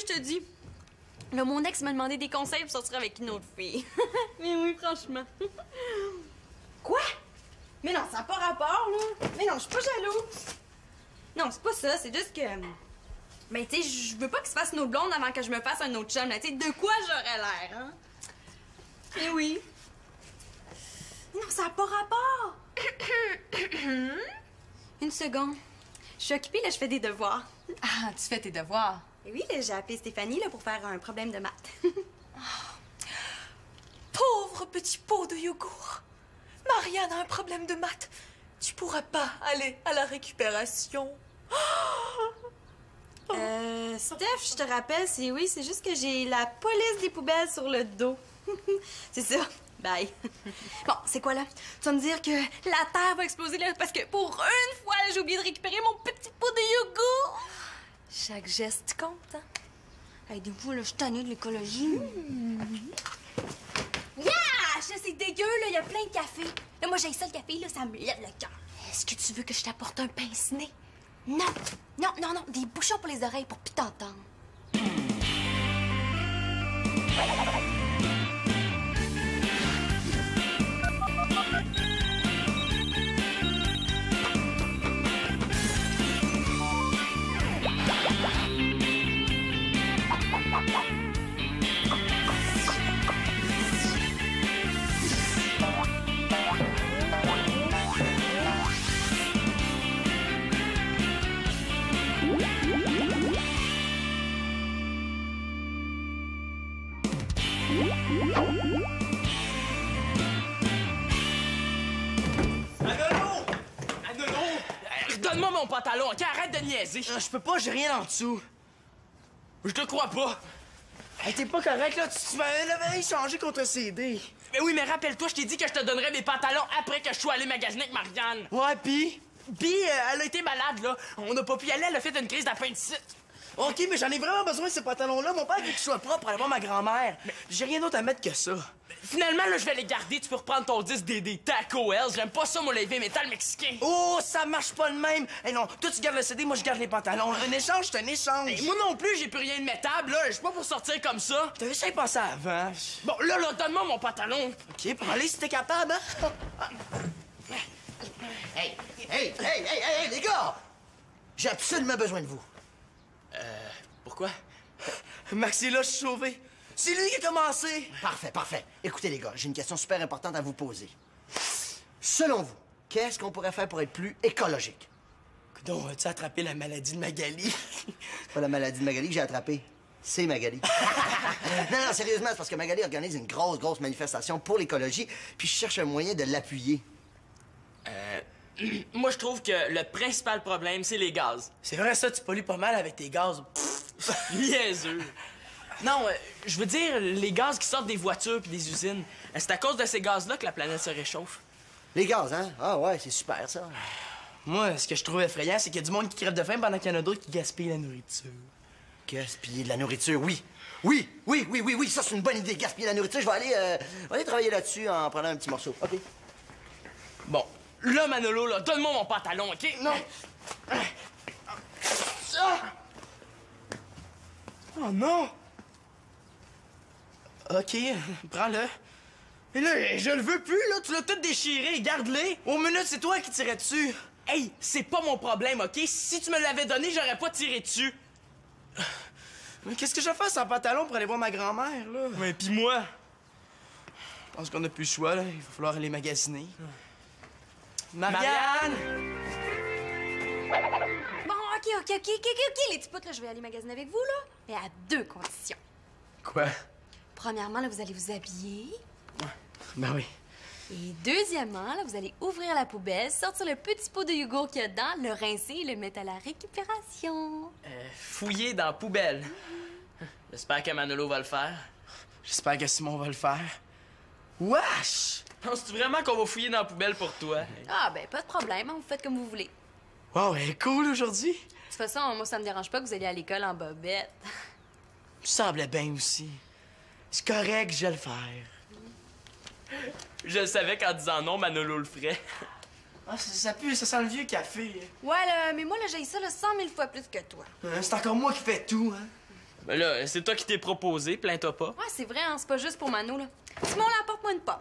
je te dis. Là, mon ex m'a demandé des conseils pour sortir avec une autre fille. Mais oui, franchement. Quoi? Mais non, ça n'a pas rapport, là. Mais non, je suis pas jalouse. Non, c'est pas ça, c'est juste que... Mais tu sais, je veux pas qu'il se fasse une autre blonde avant que je me fasse un autre chum, là. Tu sais, de quoi j'aurais l'air, hein? Mais oui. Mais non, ça n'a pas rapport. Une seconde. Je suis occupée, là, je fais des devoirs. Ah, tu fais tes devoirs? Et oui, là, j'ai appelé Stéphanie, là, pour faire un problème de maths. Pauvre petit pot de yogourt. Marianne a un problème de maths. Tu pourras pas aller à la récupération. Steph, je te rappelle, c'est juste que j'ai la police des poubelles sur le dos. C'est ça. Bye. Bon, c'est quoi, là? Tu vas me dire que la Terre va exploser, là, parce que pour une fois, là, j'ai oublié de récupérer mon petit pot de yogourt. Chaque geste compte, hein? Hey, de vous, là, je suis tannée de l'écologie. Yeah! C'est dégueu, là, il y a plein de café. Là, moi, j'ai ça, le café, là, ça me lève le cœur. Est-ce que tu veux que je t'apporte un pince-nez? Non, non, non, non, des bouchons pour les oreilles pour plus t'entendre. Donne-moi mon pantalon, OK? Arrête de niaiser. Je peux pas, j'ai rien en dessous. Je te crois pas. Hey, t'es pas correct, là. Tu m'avais échangé contre un CD. Mais oui, mais rappelle-toi, je t'ai dit que je te donnerais mes pantalons après que je sois allé magasiner avec Marianne. Ouais, pis? Puis, elle a été malade, là. On n'a pas pu y aller, elle a fait une crise d'appendicite. OK, mais j'en ai vraiment besoin de ces pantalons-là. Mon père veut qu'ils soient propres pour aller voir ma grand-mère. J'ai rien d'autre à mettre que ça. Finalement, là, je vais les garder. Tu peux reprendre ton disque des Taco Hells. J'aime pas ça, mon heavy metal mexicain. Oh, ça marche pas de même. Hey, non, toi, tu gardes le CD, moi, je garde les pantalons. Un échange, c'est un échange. Hey, moi non plus, j'ai plus rien de métable, là. Je suis pas pour sortir comme ça. T'avais ça pensé avant. Bon, là, donne-moi mon pantalon. OK, pour aller si t'es capable, hein? Hey, les gars! J'ai absolument besoin de vous. Pourquoi? Max est là, je suis sauvé. C'est lui qui a commencé. Parfait. Écoutez, les gars, j'ai une question super importante à vous poser. Selon vous, qu'est-ce qu'on pourrait faire pour être plus écologique? Donc, as-tu attrapé la maladie de Magali? C'est pas la maladie de Magali que j'ai attrapée. C'est Magali. non, sérieusement, c'est parce que Magali organise une grosse manifestation pour l'écologie, puis je cherche un moyen de l'appuyer. Moi, je trouve que le principal problème, c'est les gaz. C'est vrai, ça, tu pollues pas mal avec tes gaz. Niaiseux. Non, je veux dire, les gaz qui sortent des voitures puis des usines. C'est à cause de ces gaz-là que la planète se réchauffe. Les gaz, hein? Ah ouais, c'est super, ça. Moi, ce que je trouve effrayant, c'est qu'il y a du monde qui crève de faim pendant qu'il y en a d'autres qui gaspillent la nourriture. Gaspiller de la nourriture, oui. Oui, ça, c'est une bonne idée, gaspiller de la nourriture. Je vais aller travailler là-dessus en prenant un petit morceau. OK. Bon, là, Manolo, là, donne-moi mon pantalon, OK? Non. Oh non! OK, prends-le. Mais là, je le veux plus, là. Tu l'as tout déchiré. Garde-les. Au minute, c'est toi qui tirais dessus. Hey, c'est pas mon problème, OK? Si tu me l'avais donné, j'aurais pas tiré dessus. Mais qu'est-ce que je vais faire sans pantalon pour aller voir ma grand-mère, là? Mais pis moi? Je pense qu'on a plus le choix, là. Il va falloir aller magasiner. Marianne! Bon, OK, les petits poutres, là, je vais aller magasiner avec vous, là. Mais à 2 conditions. Quoi? Premièrement, là, vous allez vous habiller. Ben oui. Et deuxièmement, là, vous allez ouvrir la poubelle, sortir le petit pot de yogourt qu'il y a dedans, le rincer et le mettre à la récupération. Fouiller dans la poubelle. J'espère que Manolo va le faire. J'espère que Simon va le faire. Wesh! Penses-tu vraiment qu'on va fouiller dans la poubelle pour toi? Ah, ben, pas de problème, hein, vous faites comme vous voulez. Wow, elle est cool aujourd'hui. De toute façon, moi, ça me dérange pas que vous alliez à l'école en bobette. Tu semblais bien aussi. C'est correct, je vais le faire. Je le savais qu'en disant non, Manolo le ferait. Ah, ça pue, ça sent le vieux café. Ouais, là, mais moi, là, j'ai ça là, 100 000 fois plus que toi. C'est encore moi qui fais tout, hein? Ben là, c'est toi qui t'es proposé, plains-toi pas. Ouais, c'est vrai, hein, c'est pas juste pour Mano, là. Simon, là, apporte-moi une pomme.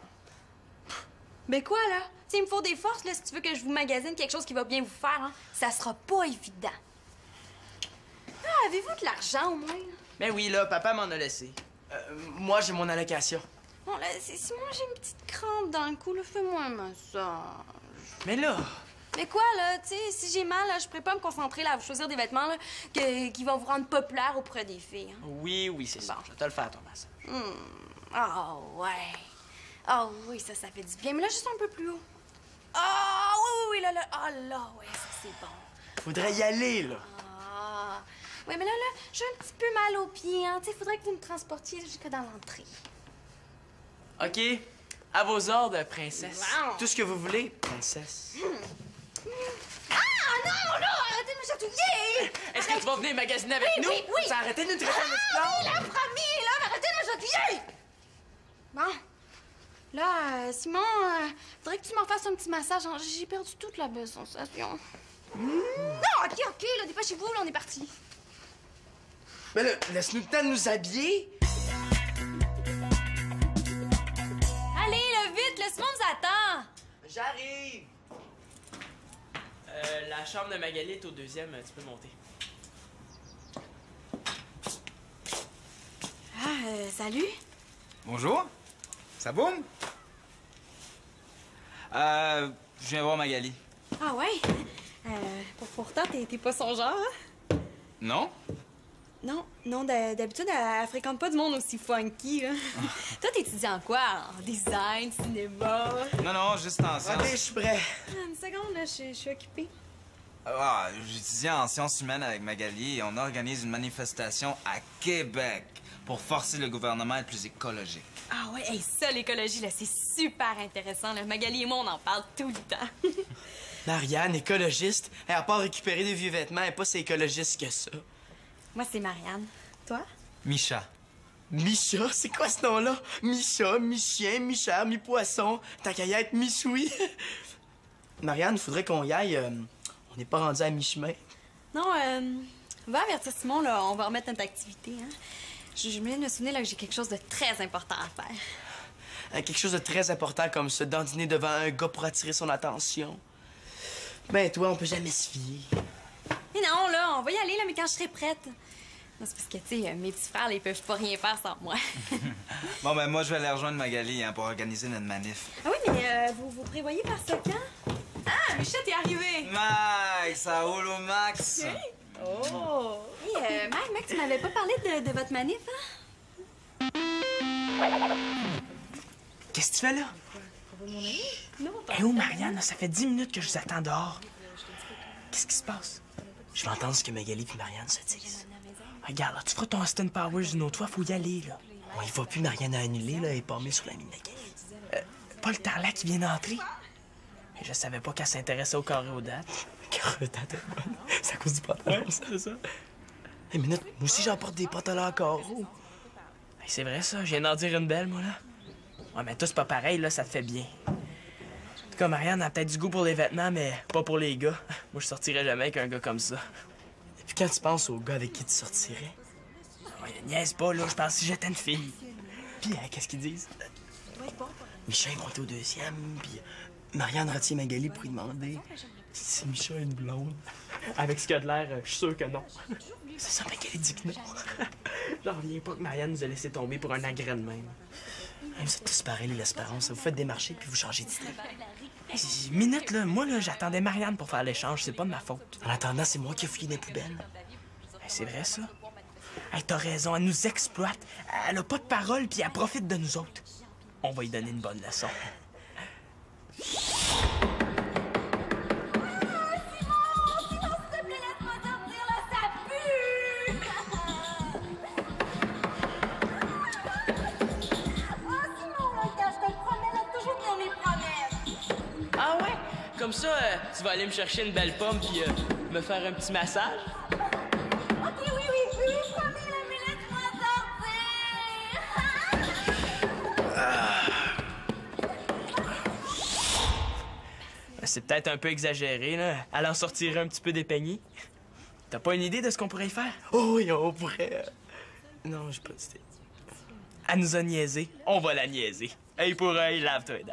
Ben quoi, là? Tu sais, il me faut des forces, là, si tu veux que je vous magasine quelque chose qui va bien vous faire, hein. Ça sera pas évident. Ah, avez-vous de l'argent, au moins? Là? Ben oui, là, papa m'en a laissé. Moi, j'ai mon allocation. Bon, là, Simon, j'ai une petite crampe dans le cou, là. Fais-moi un massage. Mais là... Mais quoi, là, tu sais, si j'ai mal, là, je pourrais pas me concentrer là, à vous choisir des vêtements là, qui vont vous rendre populaire auprès des filles. Hein. Oui, c'est ça. Bon. Je vais te le faire, ton massage. Ah, ouais. Ah, oui, ça fait du bien. Mais là, juste un peu plus haut. Ah, oui, là. Ah, là, ouais, ça, c'est bon. Faudrait y aller, là. Ah. Oui, mais là, j'ai un petit peu mal aux pieds, hein. Tu sais, faudrait que vous me transportiez jusque dans l'entrée. OK. À vos ordres, princesse. Wow. Tout ce que vous voulez, princesse. Ah, non, là, arrêtez de me chatouiller! Est-ce que tu vas venir magasiner avec nous? Oui. Ça a arrêté de nous traiter en esclaves? Oui, la promis, là, arrêtez de me chatouiller! Bon. Là, Simon, faudrait que tu m'en fasses un petit massage. Hein. J'ai perdu toute la belle sensation. Non, OK, là, dépêchez-vous, là, on est parti. Ben là, laisse-nous le temps de nous habiller. Allez, là, vite, le Simon vous attend. J'arrive. La chambre de Magali est au deuxième, tu peux monter. Ah, salut. Bonjour. Ça boum? Je viens voir Magali. Ah, ouais? Pourtant, t'es pas son genre, hein? Non? Non, d'habitude, elle fréquente pas du monde aussi funky, là. Toi, t'étudies en quoi? En design, cinéma? Non, juste en OK, sciences. je suis prêt. Une seconde, là, je suis occupée. Ah, j'étudie en sciences humaines avec Magali et on organise une manifestation à Québec pour forcer le gouvernement à être plus écologique. Ah ouais, hey, ça, l'écologie, là, c'est super intéressant. Là. Magali et moi, on en parle tout le temps. Marianne, écologiste. Elle a pas récupéré des vieux vêtements, elle est pas si écologiste que ça. Moi, c'est Marianne. Toi? Micha. Micha, c'est quoi ce nom-là? Micha, mi-chien, mi-chat, mi-poisson. Tant qu'à y être, mi-choui. Marianne, faudrait qu'on y aille. On n'est pas rendu à mi-chemin. Non, va avertir Simon, là, on va remettre notre activité, hein. Je me viens de me souvenir là, que j'ai quelque chose de très important à faire. Quelque chose de très important comme se dandiner devant un gars pour attirer son attention. Ben, toi, on peut jamais se fier. Mais non, là, on va y aller, là, mais quand je serai prête. Non, c'est parce que, tu sais, mes petits frères, là, ils peuvent pas rien faire sans moi. Bon, ben moi, je vais aller rejoindre Magali pour organiser notre manif. Ah oui, mais vous prévoyez faire ça quand? Ah, Michel, t'es arrivé! Mike, ça roule au max! Oh! Hey, Mike, tu m'avais pas parlé de votre manif, hein? Qu'est-ce que tu fais là? Non, Eh où, Marianne? Ça fait 10 minutes que je vous attends dehors. Qu'est-ce qui se passe? Je vais entendre ce que Magali et Marianne se disent. Regarde, là, tu feras ton Austin Powers une autre fois, faut y aller, là. On y va plus, Marianne a annulé, là, elle est palmée sur la mine Magali. Paul Tarlac qui vient d'entrer. Et je savais pas qu'elle s'intéressait au carré aux dates. Carré aux dates, c'est à cause du pantalon, c'est ça? Hey, minute, moi aussi j'en porte des pantalons à carreaux. Hey, c'est vrai ça, je viens d'en dire une belle, moi, là. Ouais, mais toi, c'est pas pareil, là, ça te fait bien. En tout cas, Marianne a peut-être du goût pour les vêtements, mais pas pour les gars. Moi, je sortirais jamais avec un gars comme ça. Et puis quand tu penses aux gars avec qui tu sortirais? Ouais, niaise pas, là, je pense si j'étais une fille. Puis, qu'est-ce qu'ils disent? Michel est monté au deuxième, puis Marianne retient Magali pour lui demander si Michel a une blonde. Avec ce qu'il a de l'air, je suis sûr que non. C'est ça, Magali dit que non. J'en reviens pas que Marianne nous a laissé tomber pour un agrès de même. Hey, vous êtes tous pareils, l'espérance. Vous faites des marchés puis vous changez d'idée. Hey, minute, là. Moi, là, j'attendais Marianne pour faire l'échange. C'est pas de ma faute. En attendant, c'est moi qui ai fouillé des poubelles. Hey, c'est vrai, ça? Hey, t'as raison. Elle nous exploite. Elle a pas de parole puis elle profite de nous autres. On va lui donner une bonne leçon. Ah ouais? Comme ça, tu vas aller me chercher une belle pomme puis me faire un petit massage? OK, oui, promis, là, mais laisse-moi sortir! C'est peut-être un peu exagéré, là. Elle en sortirait un petit peu dépeignée. T'as pas une idée de ce qu'on pourrait y faire? Oh oui, on pourrait... Non, j'ai pas dit. Elle nous a niaisé. On va la niaiser. Œil pour œil, lave-toi les dents.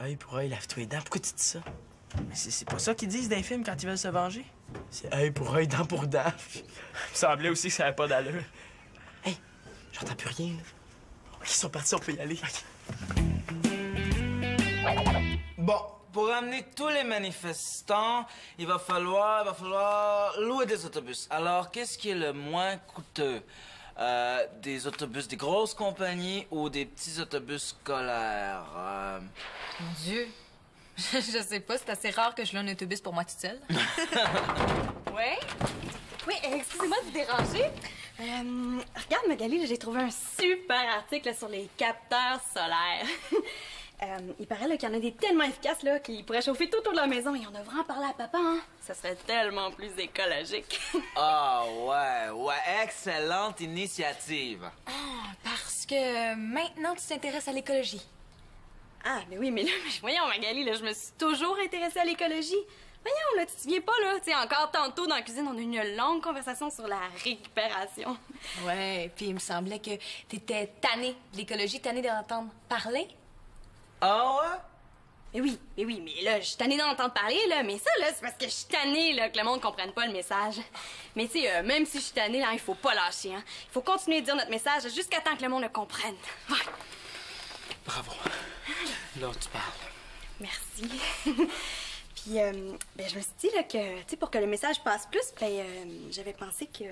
Œil pour œil, lave-toi les dents. Pourquoi tu dis ça? Mais c'est pas ça qu'ils disent dans les films quand ils veulent se venger? C'est œil pour œil, dent pour dent. Il me semblait aussi que ça avait pas d'allure. Hey, j'entends plus rien, là. Ils sont partis, on peut y aller. Bon, pour amener tous les manifestants, il va falloir louer des autobus. Alors, qu'est-ce qui est le moins coûteux? Des autobus des grosses compagnies ou des petits autobus scolaires? Mon Dieu. Je sais pas, c'est assez rare que je loue un autobus pour moi toute seule. Ouais? Oui, excusez-moi de vous déranger. Regarde, Magali, là, j'ai trouvé un super article là, sur les capteurs solaires. Il paraît là, qu'il y en a des tellement efficaces là, qu'ils pourraient chauffer tout autour de la maison et on devrait en parler à papa, hein? Ça serait tellement plus écologique. Ah ouais, excellente initiative. Parce que maintenant, tu t'intéresses à l'écologie. Ah, mais oui, mais là, voyons, Magali, là, je me suis toujours intéressée à l'écologie. Voyons, là, tu te souviens pas, là? Tu sais, encore tantôt dans la cuisine, on a eu une longue conversation sur la récupération. Ouais, puis il me semblait que t'étais tannée de l'écologie, tannée d'entendre parler. Ah ouais? Mais oui, mais là, je suis tannée d'en entendre parler, là, mais ça, là, c'est parce que je suis tannée, là, que le monde comprenne pas le message. Mais tu sais, même si je suis tannée, là, il faut pas lâcher, hein. Il faut continuer de dire notre message jusqu'à temps que le monde le comprenne. Ouais. Bravo. Là, tu parles. Merci. Puis, ben, je me suis dit, là, que, tu sais, pour que le message passe plus, ben, j'avais pensé que...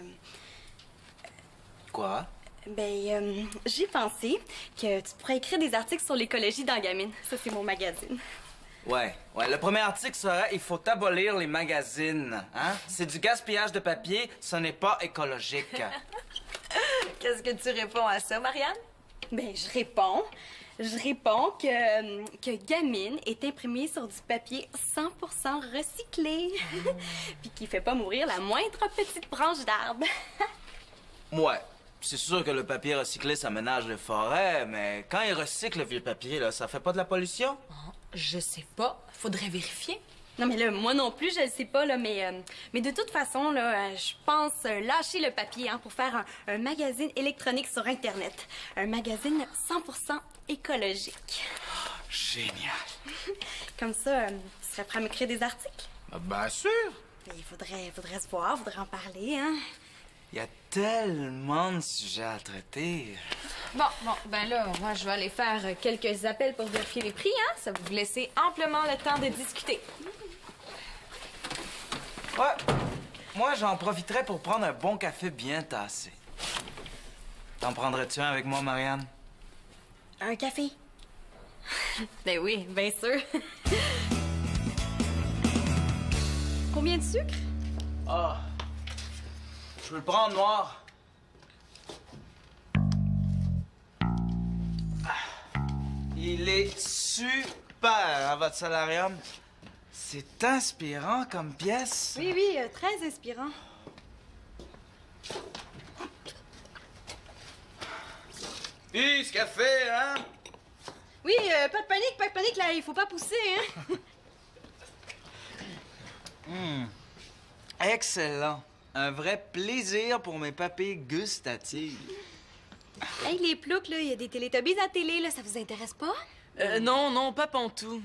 Quoi? Ben, j'ai pensé que tu pourrais écrire des articles sur l'écologie dans Gamine. Ça, c'est mon magazine. Ouais. Le premier article sera « Il faut abolir les magazines ». Hein? C'est du gaspillage de papier, ce n'est pas écologique. Qu'est-ce que tu réponds à ça, Marianne? Ben, je réponds que Gamine est imprimée sur du papier 100% recyclé. Puis qu'il fait pas mourir la moindre petite branche d'arbre. Ouais. C'est sûr que le papier recyclé, ça ménage les forêts, mais quand ils recyclent le vieux papier, là, ça fait pas de la pollution? Je sais pas. Faudrait vérifier. Non, mais là, moi non plus, je le sais pas, là, mais de toute façon, là, je pense lâcher le papier, hein, pour faire un magazine électronique sur Internet. Un magazine 100% écologique. Génial. Comme ça, tu serais prêt à m'écrire des articles? Bien sûr. Mais il faudrait se voir, faudrait en parler, hein. Il y a tellement de sujets à traiter. Bon, ben là, moi, je vais aller faire quelques appels pour vérifier les prix, hein? Ça va vous laisser amplement le temps de discuter. Ouais. Moi, j'en profiterais pour prendre un bon café bien tassé. T'en prendrais-tu un avec moi, Marianne? Un café? Ben oui, bien sûr. Combien de sucre? Ah. Je veux le prendre noir. Il est super, hein, votre solarium. C'est inspirant comme pièce. Oui, très inspirant. Puis, ce café, hein? Oui, pas de panique, là, il faut pas pousser, hein? Excellent. Un vrai plaisir pour mes papilles gustatives. Hey, les ploucs, là, il y a des Télétobies à la télé, là, ça vous intéresse pas? Non, pas pantou.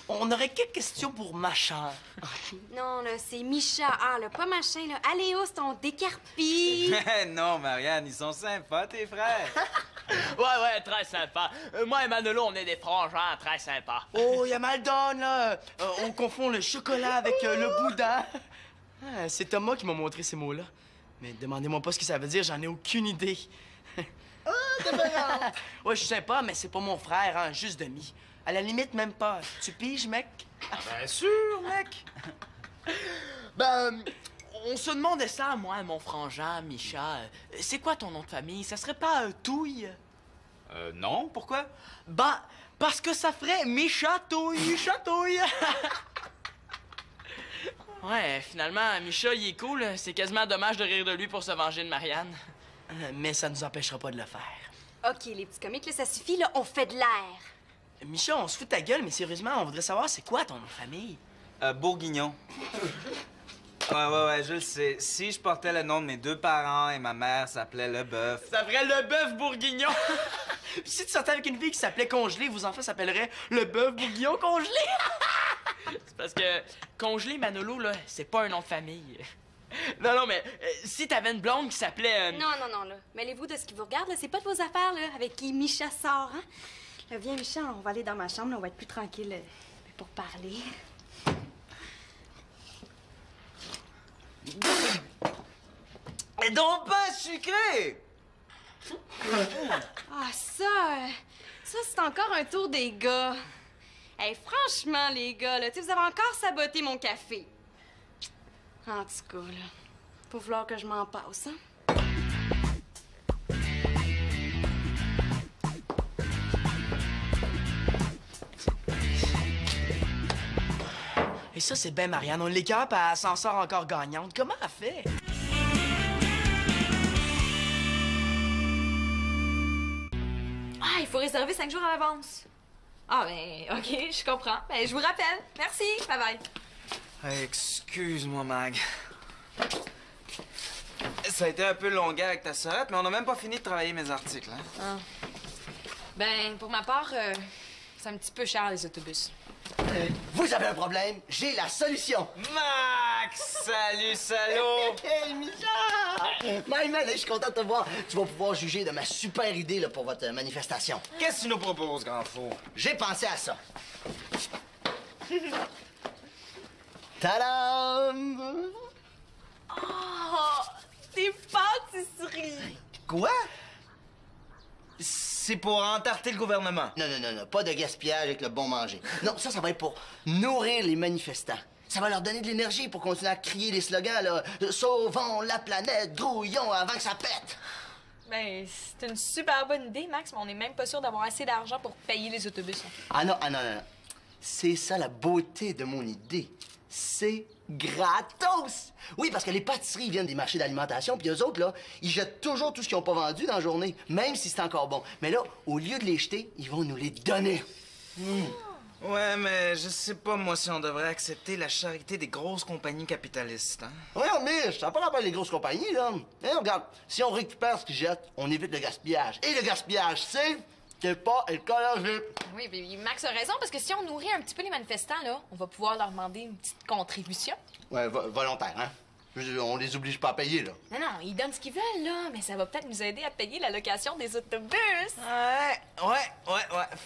On aurait quelques questions pour ma chère. Non, là, c'est Micha. Ah, là, pas machin, là. Aléos, ton décarpi. Non, Marianne, ils sont sympas, tes frères. Ouais, très sympa. Moi et Manolo, on est des frangins très sympas. Oh, il y a Maldon, là. On confond le chocolat avec le boudin. Ah, c'est Thomas qui m'a montré ces mots-là. Mais demandez-moi pas ce que ça veut dire, j'en ai aucune idée. Ouais, je suis sympa, mais c'est pas mon frère, hein, juste demi. À la limite, même pas. Tu piges, mec? Bien sûr, mec. Ben, on se demandait ça, moi et mon frangin, Micha. C'est quoi ton nom de famille? Ça serait pas Touille? Non, pourquoi? Ben, parce que ça ferait Micha-Touille. Ouais, finalement, Micha, il est cool. C'est quasiment dommage de rire de lui pour se venger de Marianne. Mais ça nous empêchera pas de le faire. OK, les petits comiques, là, ça suffit, là, on fait de l'air. Micha, on se fout de ta gueule, mais sérieusement, on voudrait savoir c'est quoi ton nom de famille? Bourguignon. Ouais, je le sais. Si je portais le nom de mes 2 parents et ma mère s'appelait Leboeuf. Ça ferait le bœuf bourguignon. Si tu sortais avec une fille qui s'appelait Congelé, vos enfants s'appelleraient le bœuf bourguignon congelé. C'est parce que Congelé Manolo, là, c'est pas un nom de famille. Non, mais si t'avais une blonde qui s'appelait... Non, là. Mêlez-vous de ce qui vous regarde, là. C'est pas de vos affaires, là, avec qui Micha sort, hein. Là, viens, Micha, on va aller dans ma chambre, là, on va être plus tranquille pour parler. Mais donc pas sucré! Ah, ça, c'est encore un tour des gars. Hey, franchement, les gars, là, tu sais, vous avez encore saboté mon café. En tout cas, là, faut falloir que je m'en passe, hein. Et ça, c'est ben Marianne. On l'écœure, puis elle s'en sort encore gagnante. Comment elle fait? Ah, il faut réserver 5 jours à l'avance. Ah, ben, OK, je comprends. Ben, je vous rappelle. Merci. Bye-bye. Hey, excuse-moi, Mag. Ça a été un peu longuet avec ta sœur, mais on n'a même pas fini de travailler mes articles, hein? Ah. Ben, pour ma part, c'est un petit peu cher, les autobus. Vous avez un problème, j'ai la solution. Max! Salut, salaud! Hey, Micha! Man, je suis content de te voir. Tu vas pouvoir juger de ma super idée là, pour votre manifestation. Qu'est-ce que tu nous proposes, grand fou? J'ai pensé à ça. Tadam! Oh, des pâtisseries! Quoi? C'est pour entarter le gouvernement. Non, pas de gaspillage avec le bon manger. Non, ça va être pour nourrir les manifestants. Ça va leur donner de l'énergie pour continuer à crier les slogans, là. Sauvons la planète, grouillons avant que ça pète. Ben, c'est une super bonne idée, Max, mais on n'est même pas sûr d'avoir assez d'argent pour payer les autobus. Ah non. C'est ça la beauté de mon idée. C'est gratos! Oui, parce que les pâtisseries viennent des marchés d'alimentation, puis eux autres, là, ils jettent toujours tout ce qu'ils n'ont pas vendu dans la journée, même si c'est encore bon. Mais là, au lieu de les jeter, ils vont nous les donner. Ouais, mais je sais pas, moi, si on devrait accepter la charité des grosses compagnies capitalistes, hein? Ouais, mais ça n'a pas rapport avec les grosses compagnies, là. Hein, regarde, si on récupère ce qu'ils jettent, on évite le gaspillage. Et le gaspillage, c'est pas écologique. Oui, mais Max a raison, parce que si on nourrit un petit peu les manifestants, là, on va pouvoir leur demander une petite contribution. Ouais, volontaire, hein? On les oblige pas à payer, là. Non, ils donnent ce qu'ils veulent, là, mais ça va peut-être nous aider à payer la location des autobus. Ouais.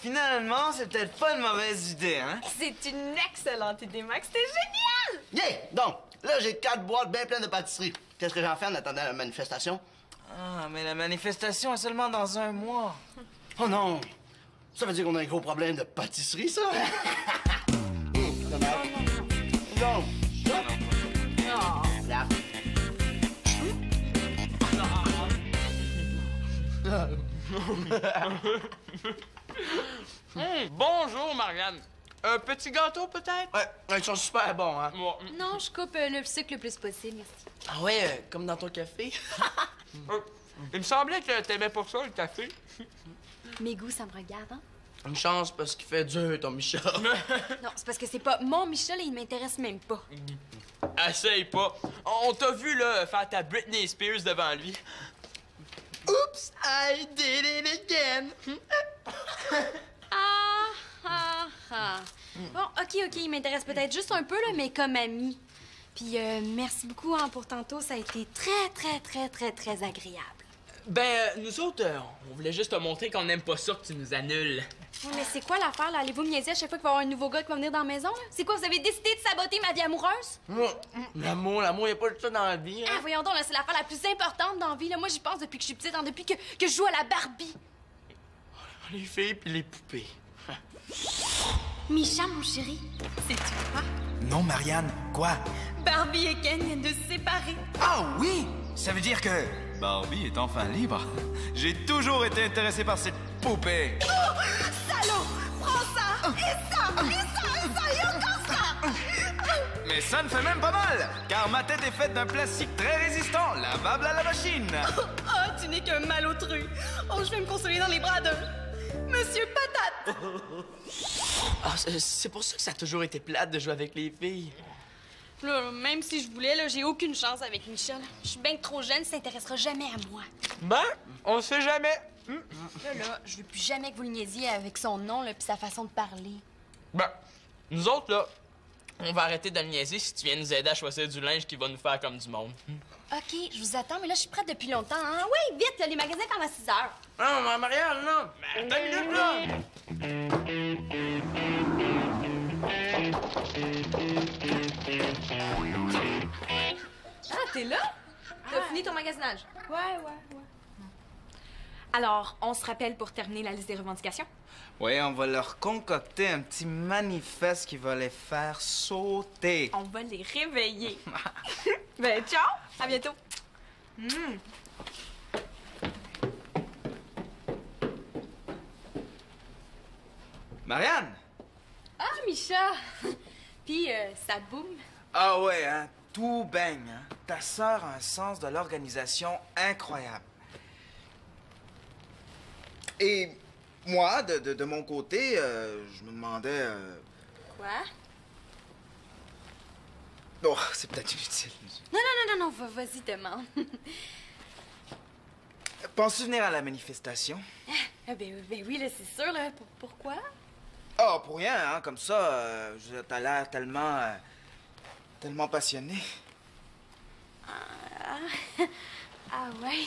Finalement, c'est peut-être pas une mauvaise idée, hein? C'est une excellente idée, Max. C'est génial! Yeah! Donc, là, j'ai 4 boîtes bien pleines de pâtisseries. Qu'est-ce que j'en fais en attendant la manifestation? Ah, mais la manifestation est seulement dans 1 mois. Oh non! Ça veut dire qu'on a un gros problème de pâtisserie, ça? Non! Là. Bonjour, Marianne. Un petit gâteau, peut-être? Ouais, ils sont super bons, hein? Non, je coupe le sucre le plus possible, merci. Ah ouais, comme dans ton café? Il me semblait que t'aimais pas ça, le café. Mes goûts, ça me regarde, hein? Une chance parce qu'il fait dur, ton Micha. Non, c'est parce que c'est pas mon Michel et il m'intéresse même pas. Essaye pas. On t'a vu, là, faire ta Britney Spears devant lui. Oops, I did it again. Bon, OK, il m'intéresse peut-être juste un peu, là, mais comme ami. Puis merci beaucoup hein, pour tantôt, ça a été très agréable. Ben, nous autres, on voulait juste te montrer qu'on n'aime pas ça que tu nous annules. Oui, mais c'est quoi l'affaire, là? Allez-vous me niaiser à chaque fois qu'il va y avoir un nouveau gars qui va venir dans la maison, là? C'est quoi, vous avez décidé de saboter ma vie amoureuse? L'amour, y a pas de ça dans la vie, hein? Ah, voyons donc, là, c'est l'affaire la plus importante dans la vie, là. Moi, j'y pense depuis que je suis petite, hein, depuis que je joue à la Barbie. Les filles puis les poupées. Micha, mon chéri, c'est-tu quoi? Non, Marianne, quoi? Barbie et Ken viennent de se séparer. Ah oui! Ça veut dire que Barbie est enfin libre. J'ai toujours été intéressé par cette poupée. Oh! Salaud! Prends ça! Et encore ça! Mais ça ne fait même pas mal, car ma tête est faite d'un plastique très résistant, lavable à la machine. Oh, tu n'es qu'un malotru. Oh, je vais me consoler dans les bras de Monsieur Patate. Ah, c'est pour ça que ça a toujours été plate de jouer avec les filles. Là, même si je voulais, là, j'ai aucune chance avec Michel. Je suis bien trop jeune, ça s'intéressera jamais à moi. Ben, on sait jamais. Là, je veux plus jamais que vous le niaisiez avec son nom, là, puis sa façon de parler. Ben, nous autres, là, on va arrêter de le niaiser si tu viens nous aider à choisir du linge qui va nous faire comme du monde. OK, je vous attends, mais là, je suis prête depuis longtemps, hein? Oui, vite, là, les magasins ferment à 6 heures. Non, Marianne, non! Ben, attends une minute, là! Ah, t'es là? T'as fini ton magasinage? Ouais. Alors, on se rappelle pour terminer la liste des revendications? Oui, on va leur concocter un petit manifeste qui va les faire sauter. On va les réveiller. Ben, ciao! À bientôt. Marianne! Ah, Micha! Puis, ça boum. Ah ouais, hein? Tout baigne, hein? Ta sœur a un sens de l'organisation incroyable. Et moi, de mon côté, je me demandais... Quoi? Oh, c'est peut-être inutile. Non, vas-y, demande. Penses-tu venir à la manifestation? Ben oui, là, c'est sûr, là. Pourquoi? Oh, pour rien, hein? Comme ça, t'as l'air tellement passionné. Ah ouais.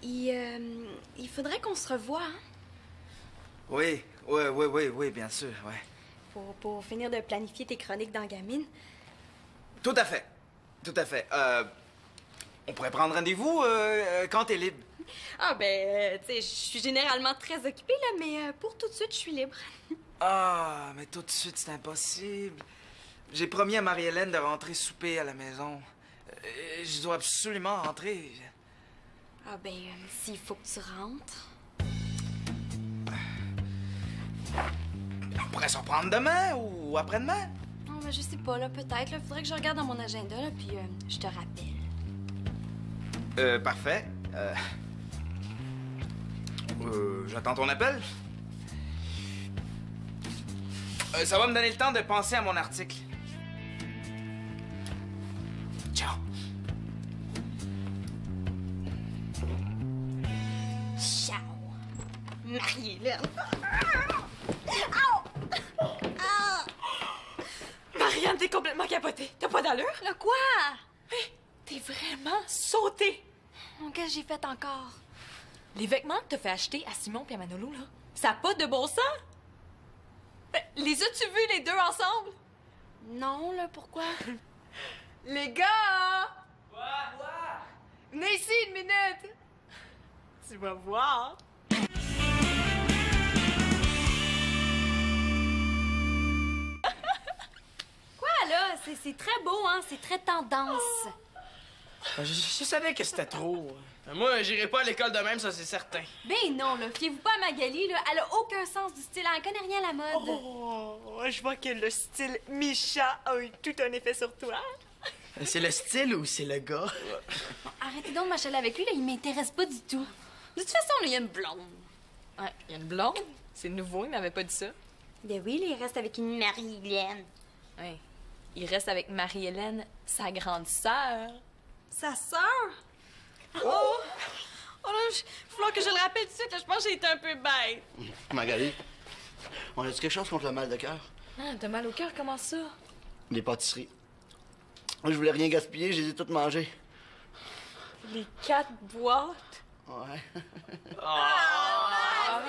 Il faudrait qu'on se revoie, hein? Oui, bien sûr, ouais. Pour finir de planifier tes chroniques dans Gamine. Tout à fait. On pourrait prendre rendez-vous quand t'es libre. Ah, ben, tu sais, je suis généralement très occupée, là, mais pour tout de suite, je suis libre. Ah, mais tout de suite, c'est impossible. J'ai promis à Marie-Hélène de rentrer souper à la maison. Je dois absolument rentrer. Ah, ben, s'il faut que tu rentres. On pourrait s'en prendre demain ou après-demain. Oh, ben, je sais pas, là, peut-être. Là, faudrait que je regarde dans mon agenda, là, puis je te rappelle. Parfait. J'attends ton appel. Ça va me donner le temps de penser à mon article. Ciao. Ciao. Marie-Hélène. Marianne, t'es complètement capotée. T'as pas d'allure? Le quoi? T'es vraiment sautée. Qu'est-ce que j'ai fait encore? Les vêtements que t'as fait acheter à Simon et à Manolo, là, ça a pas de bon sens? Ben, les as-tu vus, les deux, ensemble? Non, là, pourquoi? Les gars! Quoi? Venez ici une minute! Tu vas voir. Quoi, là? C'est très beau, hein? C'est très tendance. Je savais que c'était trop. Moi, j'irai pas à l'école de même, ça c'est certain. Ben non, là. Fiez-vous pas à Magali, là. Elle a aucun sens du style. Elle connaît rien à la mode. Oh, je vois que le style Micha a eu tout un effet sur toi. C'est le style ou c'est le gars? Arrêtez donc de m'achaler avec lui, là. Il m'intéresse pas du tout. De toute façon, là, il y a une blonde. Ouais, il y a une blonde. C'est nouveau, il m'avait pas dit ça. Ben oui, là, il reste avec une Marie-Hélène. Ouais. Il reste avec Marie-Hélène, sa grande sœur. Sa sœur? Oh là, il va falloir que je le rappelle tout de suite, là. Je pense que j'ai été un peu bête. Magali, on a-tu quelque chose contre le mal de cœur? Ah, t'as mal au cœur, comment ça? Les pâtisseries. Je voulais rien gaspiller, je les ai toutes mangées. Les 4 boîtes? Ouais. Ah,